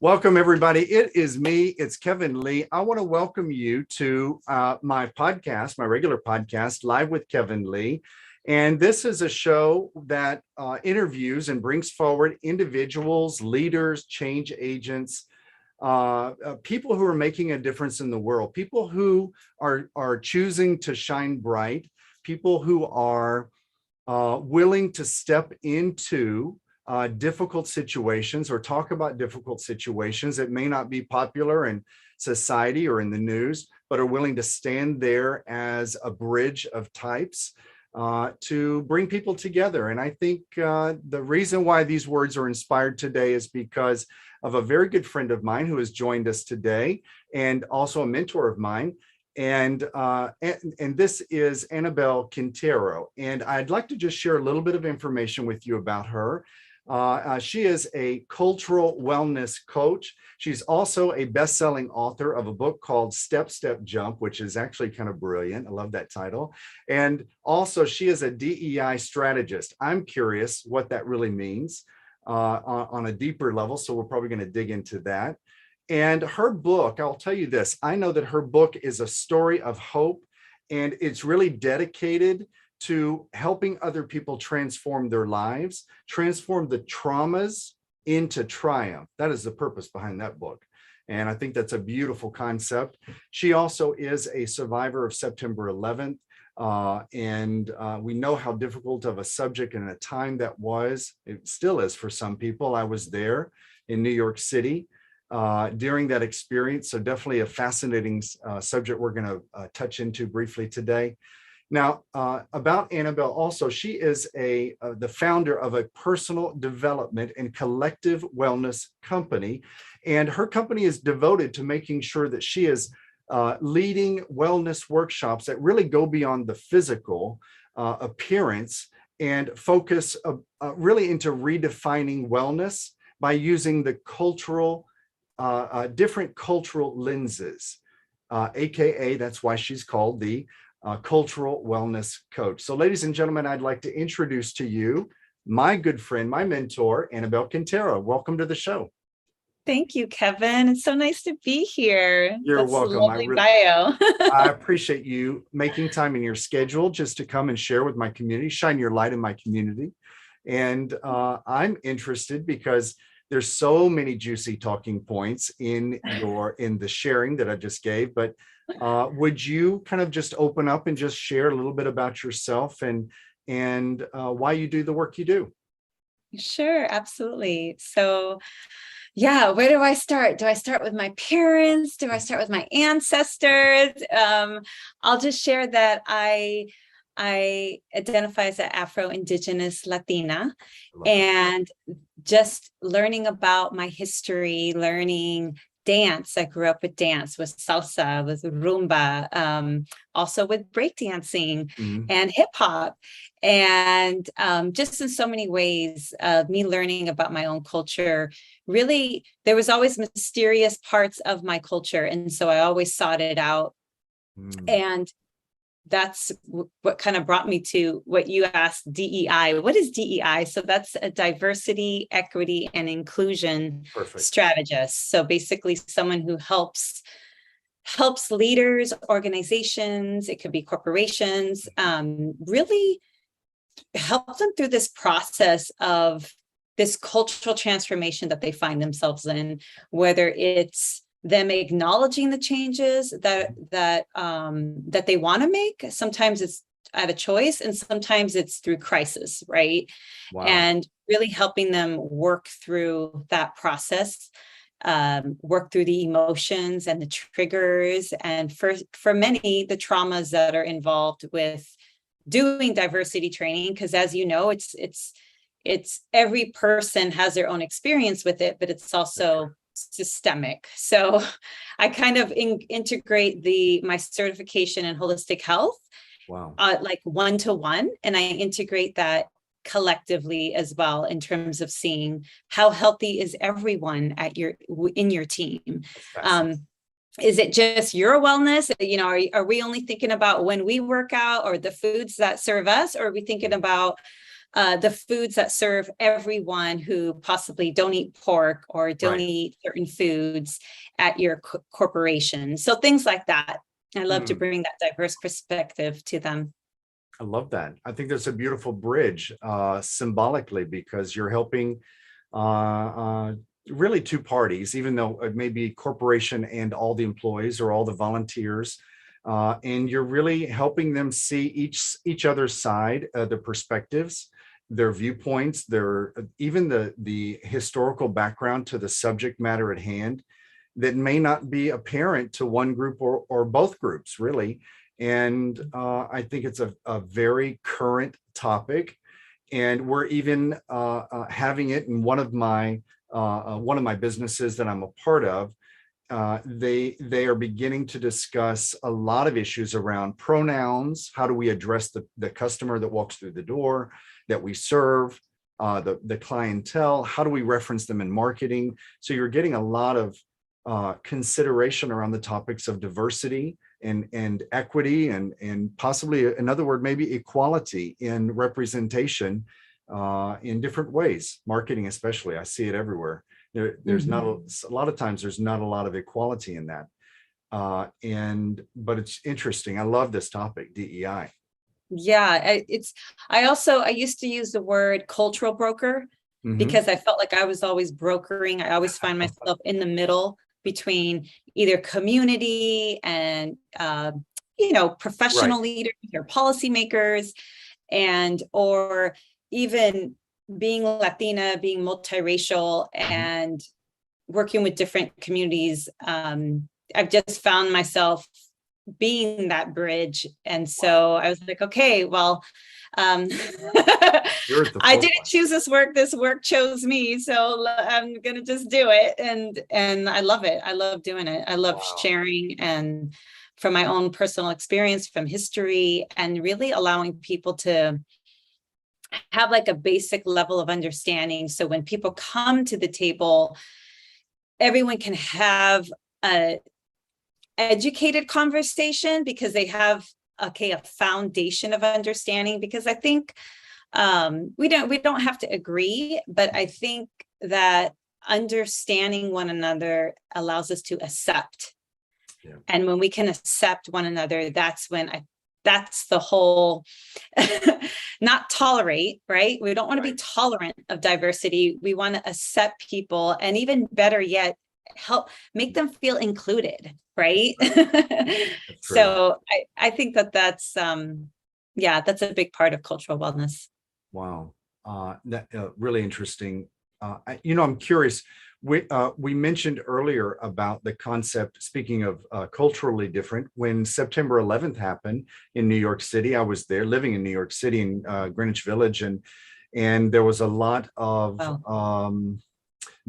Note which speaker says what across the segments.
Speaker 1: Welcome, everybody. It is me. It's Kevin Lee. I want to welcome you to my podcast, my regular podcast, Live with Kevin Lee. And this is a show that interviews and brings forward individuals, leaders, change agents, people who are making a difference in the world, people who are choosing to shine bright, people who are willing to step into difficult situations or talk about difficult situations that may not be popular in society or in the news, but are willing to stand there as a bridge of types to bring people together. And I think the reason why these words are inspired today is because of a very good friend of mine who has joined us today and also a mentor of mine. And this is Annabel Quintero. And I'd like to just share a little bit of information with you about her. She is a cultural wellness coach. She's also a best-selling author of a book called Step, Step, Jump, which is actually kind of brilliant. I love that title. And also she is a DEI strategist. I'm curious what that really means on a deeper level. So we're probably going to dig into that. And her book, I'll tell you this, I know that her book is a story of hope, and it's really dedicated to helping other people transform their lives, transform the traumas into triumph. That is the purpose behind that book. And I think that's a beautiful concept. She also is a survivor of September 11th. We know how difficult of a subject and a time that was. It still is for some people. I was there in New York City during that experience. So definitely a fascinating subject we're going to touch into briefly today. Now, about Annabel also, she is the founder of a personal development and collective wellness company. And her company is devoted to making sure that she is leading wellness workshops that really go beyond the physical appearance and focus really into redefining wellness by using the different cultural lenses, AKA that's why she's called the cultural wellness coach. So ladies and gentlemen, I'd like to introduce to you my good friend, my mentor, Annabel Quintero. Welcome to the show.
Speaker 2: Thank you, Kevin. It's so nice to be here.
Speaker 1: You're welcome.
Speaker 2: Lovely bio.
Speaker 1: I appreciate you making time in your schedule just to come and share with my community, shine your light in my community. And I'm interested because there's so many juicy talking points in the sharing that I just gave, but would you kind of just open up and just share a little bit about yourself and why you do the work you do?
Speaker 2: Sure, absolutely. So, yeah, where do I start? Do I start with my parents? Do I start with my ancestors? I'll just share that I identify as an Afro-Indigenous Latina, and just learning about my history, learning dance. I grew up with dance, with salsa, with rumba, also with breakdancing and hip hop. And just in so many ways, me learning about my own culture, really, there was always mysterious parts of my culture. And so I always sought it out. And that's what kind of brought me to what you asked, DEI. What is DEI? So that's a diversity, equity, and inclusion strategist. So basically someone who helps leaders, organizations, it could be corporations, really help them through this process of this cultural transformation that they find themselves in, whether it's them acknowledging the changes that they want to make. Sometimes it's at a choice, and sometimes it's through crisis, right? Wow. And really helping them work through that process, work through the emotions and the triggers, and for many, the traumas that are involved with doing diversity training, because as you know, it's every person has their own experience with it, but it's also systemic. So I kind of integrate my certification in holistic health, like one-to-one, and I integrate that collectively as well in terms of seeing how healthy is everyone in your team. Is it just your wellness? You know, are we only thinking about when we work out or the foods that serve us, or are we thinking about the foods that serve everyone who possibly don't eat pork or don't
Speaker 1: Right.
Speaker 2: eat certain foods at your corporation. So things like that. I love to bring that diverse perspective to them.
Speaker 1: I love that. I think that's a beautiful bridge symbolically, because you're helping really two parties, even though it may be corporation and all the employees or all the volunteers. And you're really helping them see each other's side, the perspectives, their viewpoints, their even the historical background to the subject matter at hand that may not be apparent to one group or both groups, really. And I think it's a very current topic, and we're even having it in one of my businesses that I'm a part of. They are beginning to discuss a lot of issues around pronouns. How do we address the customer that walks through the door that we serve, the clientele? How do we reference them in marketing? So you're getting a lot of consideration around the topics of diversity and equity, and possibly another word, maybe equality in representation in different ways. Marketing, especially, I see it everywhere. There's not a lot of times there's not a lot of equality in that. But it's interesting. I love this topic, DEI.
Speaker 2: Yeah, I used to use the word cultural broker because I felt like I was always brokering. I always find myself in the middle between either community and professional leaders or policymakers, or even being Latina, being multiracial, and working with different communities. I've just found myself being that bridge. And so I was like, okay, well, I didn't choose this work showed me. So I'm going to just do it. And I love it. I love doing it. I love sharing, and from my own personal experience, from history, and really allowing people to have like a basic level of understanding. So when people come to the table, everyone can have a educated conversation because they have a foundation of understanding. Because I think we don't have to agree, but I think that understanding one another allows us to accept. Yeah. And when we can accept one another, that's the whole, not tolerate, right? We don't want to be tolerant of diversity. We want to accept people, and even better yet, help make them feel included, right? So I think that's a big part of cultural wellness.
Speaker 1: Wow. That really interesting. I'm curious. We mentioned earlier about the concept, speaking of culturally different, when September 11th happened in New York City. I was there living in New York City in Greenwich Village, and there was a lot of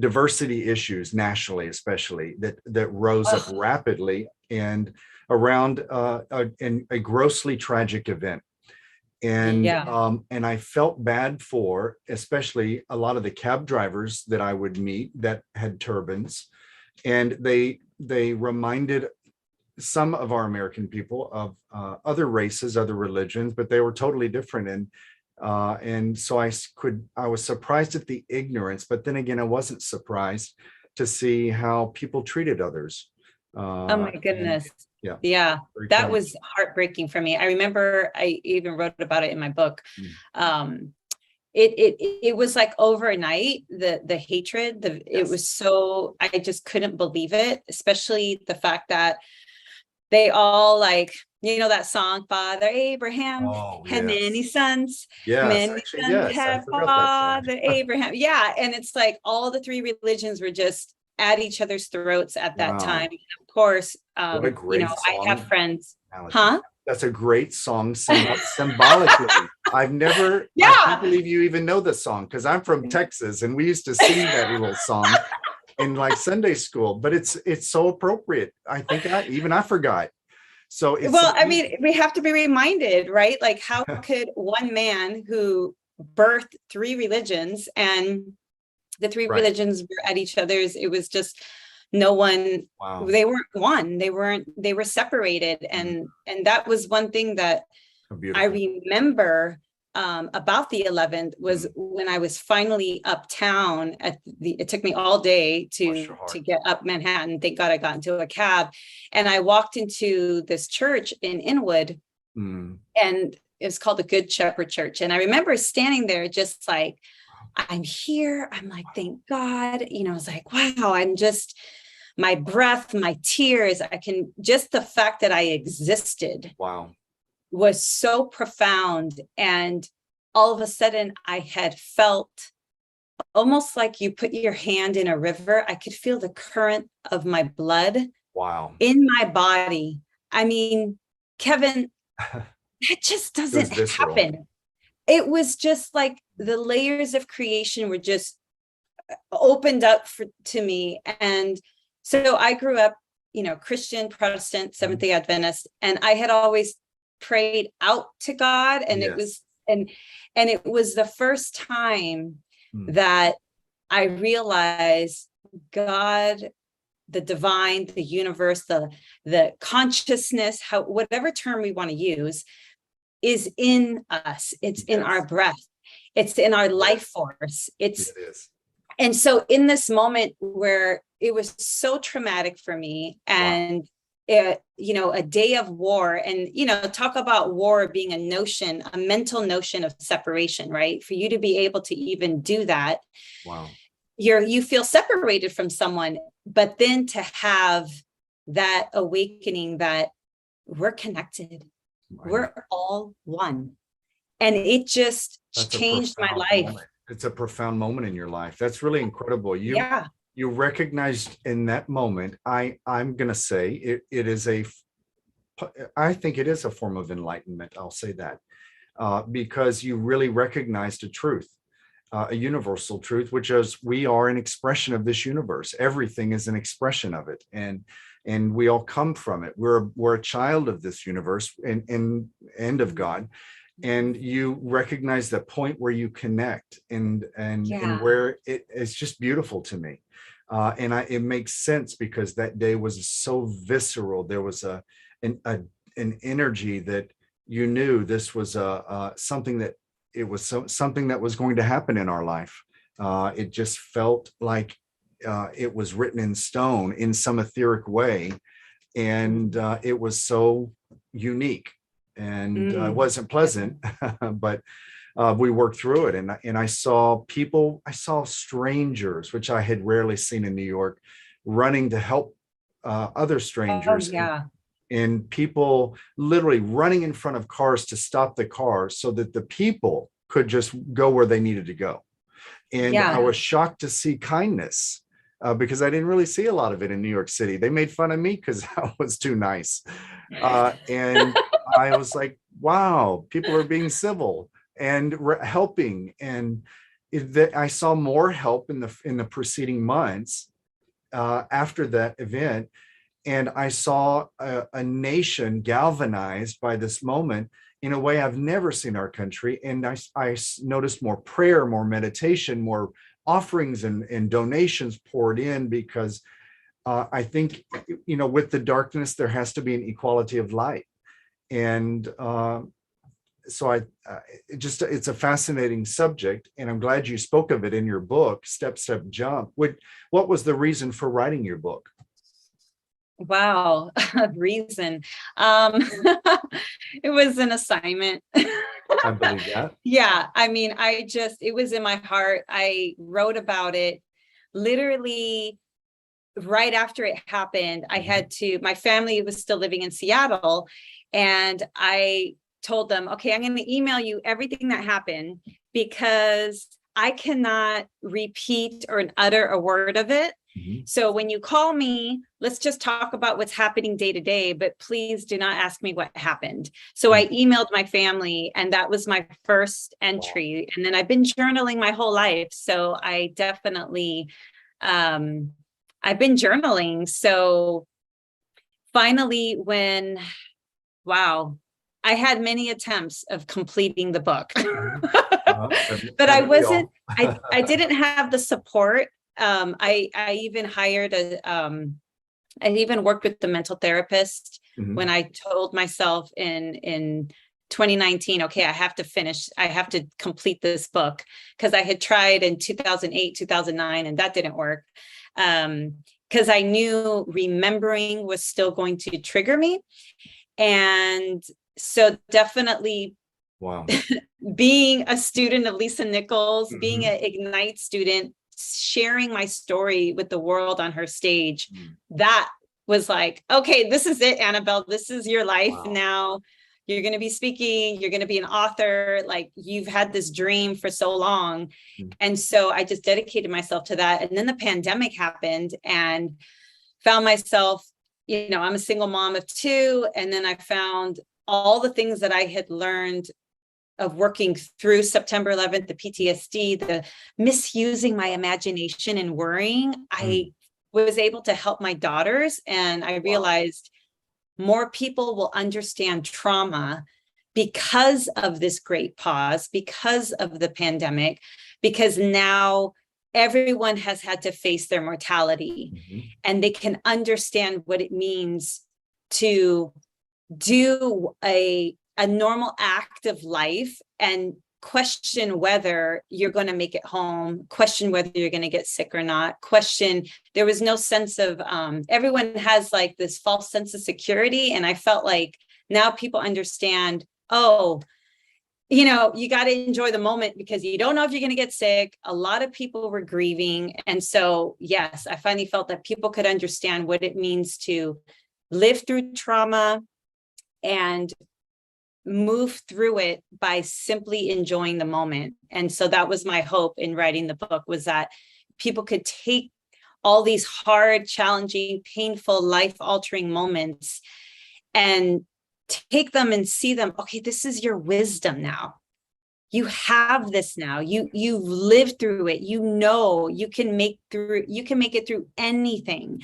Speaker 1: diversity issues nationally, especially that rose up rapidly and around a grossly tragic event. And I felt bad for especially a lot of the cab drivers that I would meet that had turbans, and they reminded some of our American people of other races, other religions, but they were totally different. And so I was surprised at the ignorance, but then again, I wasn't surprised to see how people treated others.
Speaker 2: Oh my goodness. Yeah, that was heartbreaking for me. I remember I even wrote about it in my book. It was like overnight, the hatred, it was so, I just couldn't believe it, especially the fact that they all, like, that song, Father Abraham had many sons. Many sons had Father Abraham. Yeah. And it's like all the three religions were just at each other's throats at that time. Of course, I have friends.
Speaker 1: That's a great song symbolically. I can't believe you even know the song, because I'm from Texas and we used to sing that little song in like Sunday school, but it's so appropriate. I think I forgot. So
Speaker 2: we have to be reminded, right? Like, how could one man who birthed three religions, and the three religions were at each other's, it was just no one, they weren't one, they were separated. And that was one thing that I remember about the 11th was when I was finally uptown it took me all day to get up Manhattan. Thank God I got into a cab, and I walked into this church in Inwood, and it was called the Good Shepherd Church. And I remember standing there just like, I'm here. I'm like, thank God, I was like, wow, I'm just, my breath, my tears, just the fact that I existed.
Speaker 1: Wow.
Speaker 2: Was so profound. And all of a sudden I had felt almost like you put your hand in a river. I could feel the current of my blood.
Speaker 1: Wow.
Speaker 2: In my body. I mean, Kevin, that just doesn't happen. It was just like the layers of creation were just opened up to me. And so I grew up, Christian, Protestant, Seventh-day Adventist, and I had always prayed out to God, and it was it was the first time that I realized God, the divine, the universe, the consciousness, whatever term we want to use, is in us. It's in our breath. It's in our life force. It is. And so in this moment where it was so traumatic for me, and a day of war, and talk about war being a mental notion of separation, right? For you to be able to even do that, you feel separated from someone, but then to have that awakening that we're connected, we're all one, and it just changed my life.
Speaker 1: Moment. It's a profound moment in your life. That's really incredible. You recognized in that moment, I'm going to say I think it is a form of enlightenment. I'll say that because you really recognized a truth, a universal truth, which is we are an expression of this universe. Everything is an expression of it. And we all come from it. We're a child of this universe and of God. And you recognize that point where you connect and where it's just beautiful to me. It makes sense because that day was so visceral. There was an energy that you knew this was something that something that was going to happen in our life. It just felt like it was written in stone in some etheric way, and it was so unique. And it wasn't pleasant, but we worked through it. And I saw strangers, which I had rarely seen in New York, running to help other strangers. And people literally running in front of cars to stop the cars so that the people could just go where they needed to go. And I was shocked to see kindness because I didn't really see a lot of it in New York City. They made fun of me because I was too nice. And I was like, wow, people are being civil and helping. And I saw more help in the preceding months after that event. And I saw a nation galvanized by this moment in a way I've never seen our country. And I noticed more prayer, more meditation, more offerings and donations poured in because I think, with the darkness, there has to be an equality of light. And so it's a fascinating subject, and I'm glad you spoke of it in your book, Step, Step, Jump. What was the reason for writing your book?
Speaker 2: Wow, reason. It was an assignment.
Speaker 1: I believe that.
Speaker 2: Yeah, I mean, it was in my heart. I wrote about it literally right after it happened. My family was still living in Seattle, and I told them, okay, I'm going to email you everything that happened because I cannot repeat or utter a word of it. So when you call me, let's just talk about what's happening day to day, but please do not ask me what happened. So I emailed my family, and that was my first entry. And then I've been journaling my whole life. So I definitely, I've been journaling. So finally, I had many attempts of completing the book, but I didn't have the support. I even hired I even worked with the mental therapist when I told myself in 2019, okay, I have to complete this book, because I had tried in 2008, 2009, and that didn't work. Because I knew remembering was still going to trigger me. And so definitely
Speaker 1: Wow.
Speaker 2: being a student of Lisa Nichols,
Speaker 1: Mhm.
Speaker 2: being an Ignite student, sharing my story with the world on her stage, that was like, okay, this is it, Annabel, this is your life.
Speaker 1: Wow.
Speaker 2: Now you're going to be speaking, you're going to be an author, like you've had this dream for so long. And so I just dedicated myself to that. And then the pandemic happened and found myself, I'm a single mom of two. And then I found all the things that I had learned of working through September 11th, the PTSD, the misusing my imagination and worrying. I was able to help my daughters. And I realized more people will understand trauma because of this great pause, because of the pandemic, because now everyone has had to face their mortality, and they can understand what it means to do a normal act of life and question whether you're going to make it home, question whether you're going to get sick or not, there was no sense of, everyone has like this false sense of security. And I felt like now people understand, you got to enjoy the moment because you don't know if you're going to get sick. A lot of people were grieving. And so, yes, I finally felt that people could understand what it means to live through trauma and move through it by simply enjoying the moment. And so that was my hope in writing the book, was that people could take all these hard, challenging, painful, life-altering moments and take them and see them. Okay, this is your wisdom now. You have this now. You've lived through it. You can make it through anything,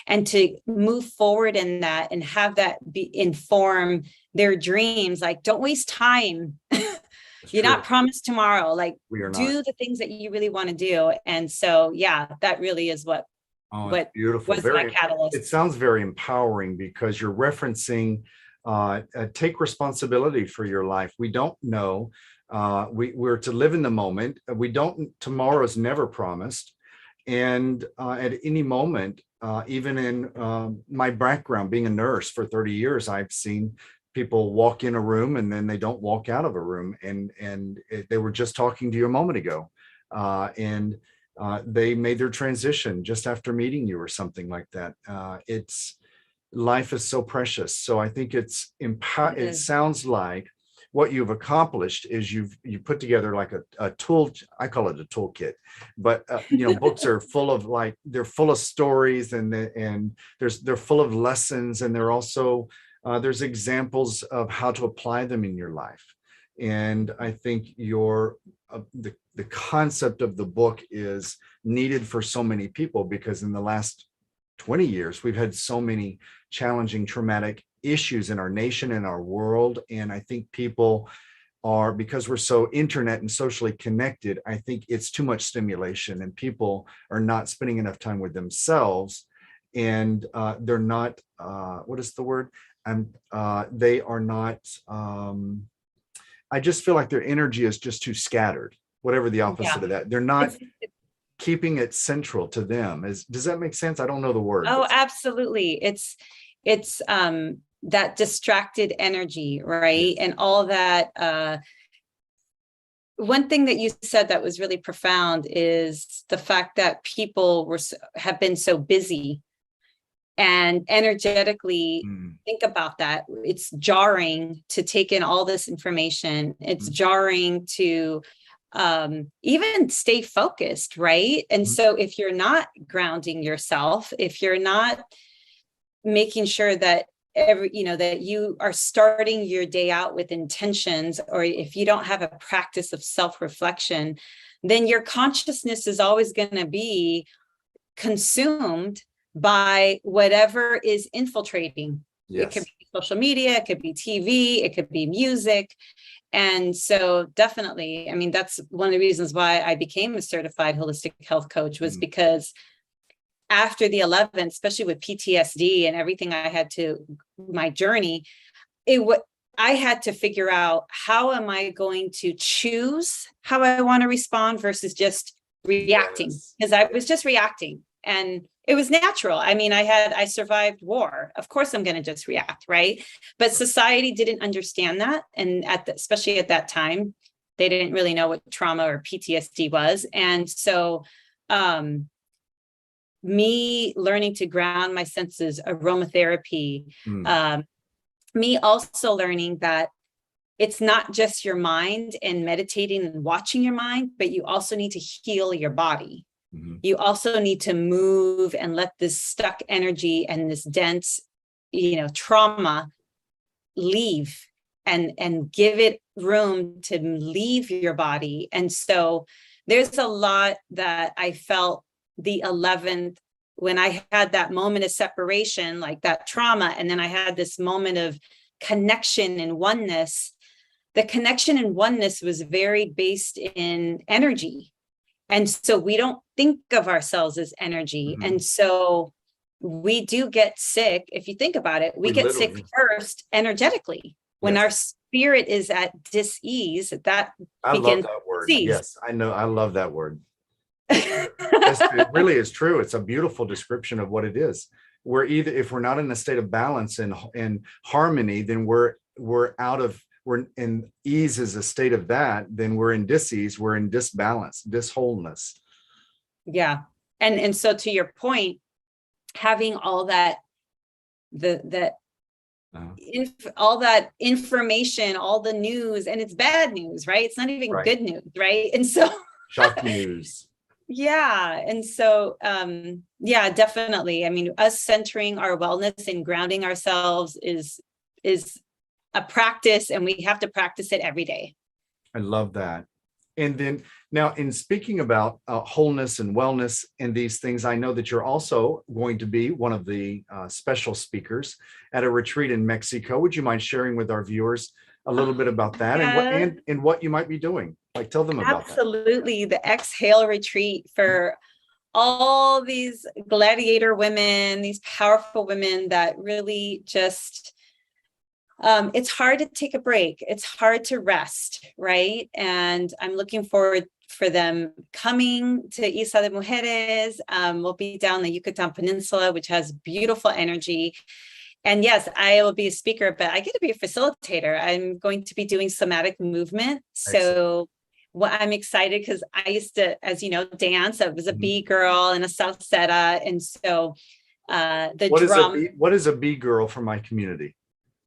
Speaker 2: and to move forward in that and have that inform their dreams. Like, don't waste time. You're not promised tomorrow. Like, do the things that you really want to do. And so, yeah, that really is what
Speaker 1: beautiful.
Speaker 2: Was my catalyst.
Speaker 1: It sounds very empowering because you're referencing take responsibility for your life. We don't know. We're to live in the moment. Tomorrow's never promised. And at any moment, even in my background, being a nurse for 30 years, I've seen people walk in a room and then they don't walk out of a room. And they were just talking to you a moment ago. And they made their transition just after meeting you or something like that. Life is so precious. So I think it sounds like what you've accomplished is you put together like a tool. I call it a toolkit, but books are full of they're full of stories and they're full of lessons, and they're also there's examples of how to apply them in your life. And I think the concept of the book is needed for so many people, because in the last 20 years, we've had so many challenging, traumatic issues in our nation and our world. And I think people because we're so internet and socially connected, I think it's too much stimulation and people are not spending enough time with themselves. And they're not, what is the word? They are not, I just feel like their energy is just too scattered, whatever the opposite of that. They're not keeping it central to them. Does that make sense? I don't know the word.
Speaker 2: Oh, absolutely. It's that distracted energy, right? Yes. And all that. One thing that you said that was really profound is the fact that people have been so busy, and energetically think about that. It's jarring to take in all this information. It's jarring to even stay focused, right? And so if you're not grounding yourself, if you're not making sure that that you are starting your day out with intentions, or if you don't have a practice of self-reflection, then your consciousness is always going to be consumed by whatever is infiltrating. Yes. It could be social media, it could be TV, it could be music. And so definitely, I mean, that's one of the reasons why I became a certified holistic health coach, was because after the 11th, especially with PTSD and everything I had my journey, I had to figure out, how am I going to choose how I want to respond versus just reacting?
Speaker 1: Yes.
Speaker 2: Because I was just reacting, and it was natural. I mean, I survived war. Of course, I'm going to just react, right? But society didn't understand that. And especially at that time, they didn't really know what trauma or PTSD was. And so, me learning to ground my senses, aromatherapy, me also learning that it's not just your mind and meditating and watching your mind, but you also need to heal your body. You also need to move and let this stuck energy and this dense, trauma leave, and give it room to leave your body. And so there's a lot that I felt the 11th, when I had that moment of separation, like that trauma, and then I had this moment of connection and oneness. The connection and oneness was very based in energy. And so we don't think of ourselds as energy. And so we do get sick. If you think about it, we get sick first energetically. When our spirit is at dis-ease, that
Speaker 1: I love that word. Yes, I know. I love that word. It really is true. It's a beautiful description of what it is. We're either, if we're not in a state of balance and harmony, then we're in ease is a state of that, then we're in dis-ease, we're in disbalance, diswholeness.
Speaker 2: Yeah. And so to your point, having all that, all that information, all the news, and it's bad news, right? It's not even good news, right? And so
Speaker 1: shocking news.
Speaker 2: Yeah. And so, yeah, definitely. I mean, us centering our wellness and grounding ourselves is a practice, and we have to practice it every day.
Speaker 1: I love that. And then now, in speaking about wholeness and wellness and these things, I know that you're also going to be one of the special speakers at a retreat in Mexico. Would you mind sharing with our viewers a little bit about that and what you might be doing? Like, tell them about that.
Speaker 2: Absolutely. The Exhale retreat for all these gladiator women, these powerful women that really just, it's hard to take a break. It's hard to rest, right? And I'm looking forward for them coming to Isla de Mujeres. We'll be down the Yucatan Peninsula, which has beautiful energy. And yes, I will be a speaker, but I get to be a facilitator. I'm going to be doing somatic movement. So I'm excited because I used to, as you know, dance. I was a bee girl and a salsera. And so
Speaker 1: what is a bee girl for my community?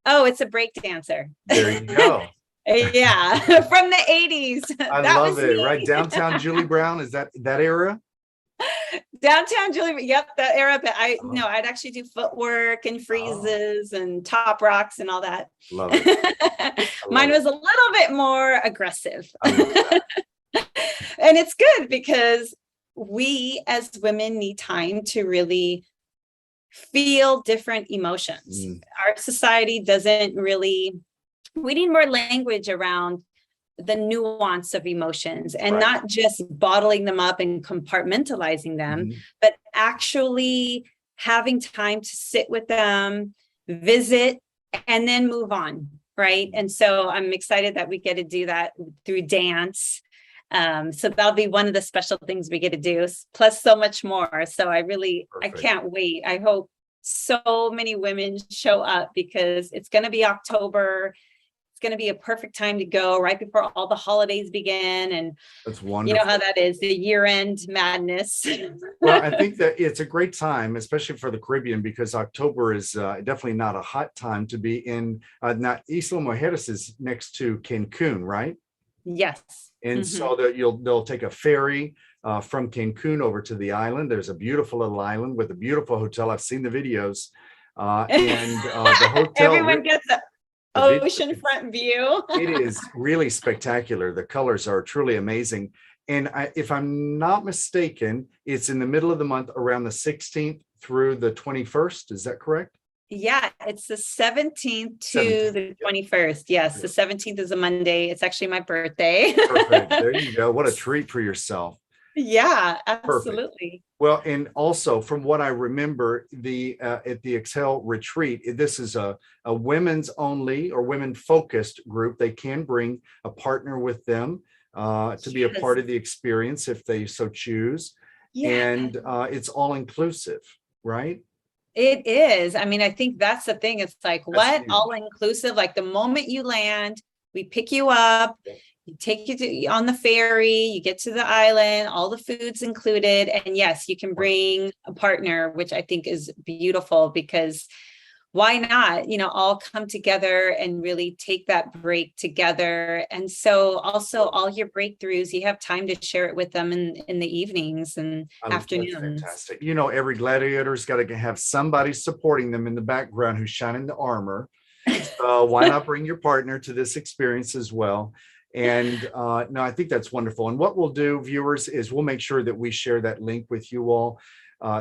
Speaker 2: Oh, it's a break dancer.
Speaker 1: There you go.
Speaker 2: Yeah, from the 80s.
Speaker 1: I love it. Me. Right. Downtown Julie Brown. Is that era?
Speaker 2: Downtown Julie. Yep, that era. But I'd actually do footwork and freezes and top rocks and all that.
Speaker 1: Love it.
Speaker 2: Mine was a little bit more aggressive. And it's good because we as women need time to really feel different emotions. Our society doesn't really, we need more language around the nuance of emotions and not just bottling them up and compartmentalizing them, but actually having time to sit with them, visit, and then move on, right? And so I'm excited that we get to do that through dance. So that'll be one of the special things we get to do, plus so much more. So I can't wait. I hope so many women show up because it's going to be October. It's going to be a perfect time to go right before all the holidays begin. And
Speaker 1: that's wonderful.
Speaker 2: You know how that is, the year-end madness.
Speaker 1: Well, I think that it's a great time, especially for the Caribbean, because October is definitely not a hot time to be in. Not Isla Mujeres is next to Cancun, right?
Speaker 2: Yes.
Speaker 1: And so that they'll take a ferry from Cancun over to the island. There's a beautiful little island with a beautiful hotel. I've seen the videos, and the hotel.
Speaker 2: Everyone gets an oceanfront view.
Speaker 1: It is really spectacular. The colors are truly amazing. And if I'm not mistaken, it's in the middle of the month, around the 16th through the 21st. Is that correct?
Speaker 2: Yeah, it's the 17th to the 21st. Yes, the 17th is a Monday. It's actually my birthday.
Speaker 1: Perfect. There you go. What a treat for yourself.
Speaker 2: Yeah,
Speaker 1: Perfect.
Speaker 2: absolutely.
Speaker 1: Well, and also from what I remember, the at the Excel retreat, this is a women's only or women focused group. They can bring a partner with them to be a
Speaker 2: Yes.
Speaker 1: part of the experience if they so choose.
Speaker 2: Yeah.
Speaker 1: And it's all inclusive, right?
Speaker 2: It is. I mean, I think that's the thing. It's like,
Speaker 1: That's
Speaker 2: what? All
Speaker 1: huge.
Speaker 2: inclusive. Like the moment you land, we pick you up, you take you to on the ferry, you get to the island, all the food's included. And yes, you can
Speaker 1: Wow.
Speaker 2: bring a partner, which I think is beautiful because why not, all come together and really take that break together. And so also all your breakthroughs, you have time to share it with them in the evenings and
Speaker 1: That's
Speaker 2: afternoons.
Speaker 1: fantastic. You know, every gladiator's got to have somebody supporting them in the background who's shining the armor. So why not bring your partner to this experience as well? And no, I think that's wonderful. And what we'll do, viewers, is we'll make sure that we share that link with you all,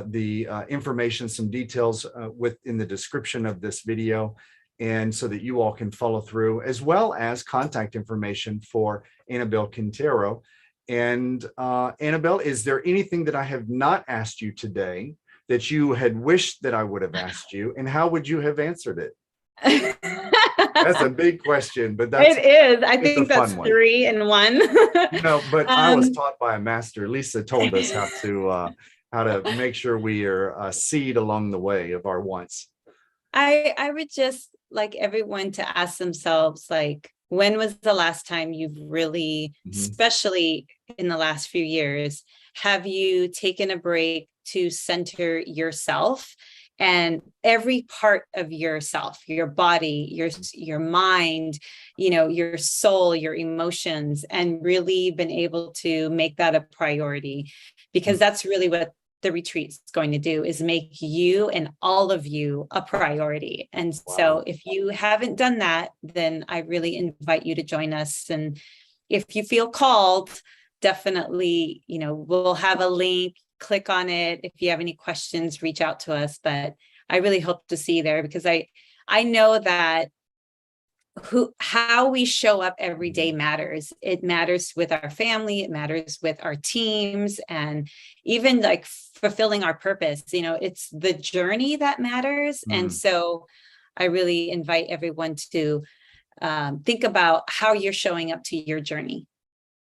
Speaker 1: the information, some details within the description of this video, and so that you all can follow through, as well as contact information for Annabel Quintero. And Annabel, is there anything that I have not asked you today that you had wished that I would have asked you, and how would you have answered it? That's a big question, but
Speaker 2: It is. I
Speaker 1: it's a
Speaker 2: think that's
Speaker 1: fun one.
Speaker 2: three in one.
Speaker 1: You know, but I was
Speaker 2: um,
Speaker 1: taught by a master. Lisa told us how to make sure we are a seed along the way of our wants.
Speaker 2: I would just like everyone to ask themselves, like, when was the last time you've really,
Speaker 1: Mhm.
Speaker 2: especially in the last few years, have you taken a break to center yourself and every part of yourself, your body, your mind, your soul, your emotions, and really been able to make that a priority? Because that's really what the retreat is going to do, is make you and all of you a priority. And so
Speaker 1: Wow.
Speaker 2: if you haven't done that, then I really invite you to join us. And if you feel called, definitely, we'll have a link, click on it. If you have any questions, reach out to us. But I really hope to see you there, because I know that how we show up every day matters. It matters with our family, it matters with our teams, and even like fulfilling our purpose. It's the journey that matters. And
Speaker 1: Mm,
Speaker 2: so I really invite everyone to think about how you're showing up to your journey.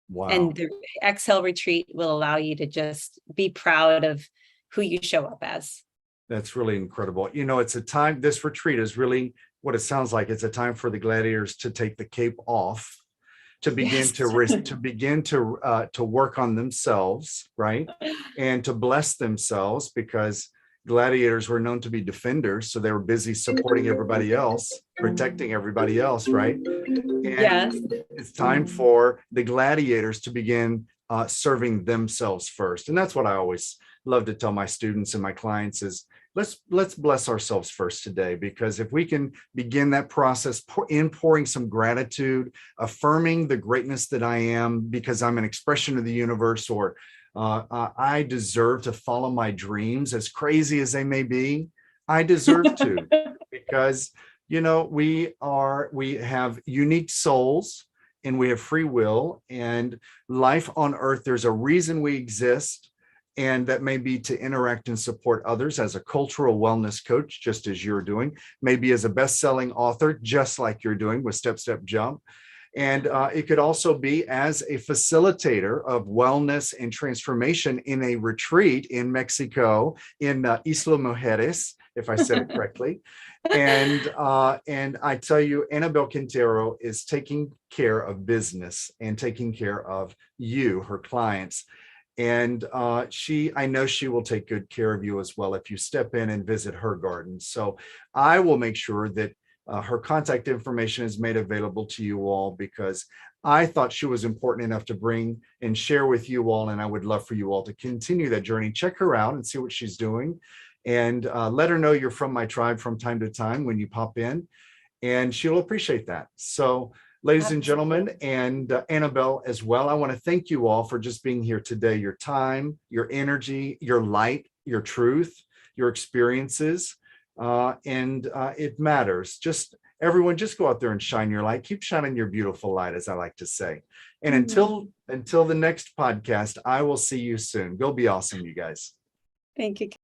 Speaker 2: And
Speaker 1: wow.
Speaker 2: the Exhale retreat will allow you to just be proud of who you show up as.
Speaker 1: That's really incredible. You know, it's a time, this retreat is really what it sounds like. It's a time for the gladiators to take the cape off, to begin
Speaker 2: Yes.
Speaker 1: to work on themselves, right? And to bless themselves, because gladiators were known to be defenders. So they were busy supporting everybody else, protecting everybody else, right? And
Speaker 2: Yes.
Speaker 1: it's time for the gladiators to begin serving themselves first. And that's what I always love to tell my students and my clients is let's bless ourselves first today, because if we can begin that process pouring some gratitude, affirming the greatness that I am because I'm an expression of the universe, or I deserve to follow my dreams, as crazy as they may be. I deserve to, because we have unique souls and we have free will, and life on earth, there's a reason we exist, and that may be to interact and support others as a cultural wellness coach, just as you're doing, maybe as a best-selling author, just like you're doing with Step Step Jump. And it could also be as a facilitator of wellness and transformation in a retreat in Mexico, in Isla Mujeres, if I said it correctly. And I tell you, Annabel Quintero is taking care of business and taking care of you, her clients. And I know she will take good care of you as well if you step in and visit her garden. So I will make sure that her contact information is made available to you all, because I thought she was important enough to bring and share with you all. And I would love for you all to continue that journey. Check her out and see what she's doing. And let her know you're from my tribe from time to time when you pop in, and she'll appreciate that. So, ladies and gentlemen, and Annabel as well, I want to thank you all for just being here today. Your time, your energy, your light, your truth, your experiences, and it matters. Just everyone, just go out there and shine your light. Keep shining your beautiful light, as I like to say. And until the next podcast, I will see you soon. Go be awesome, you guys.
Speaker 2: Thank you.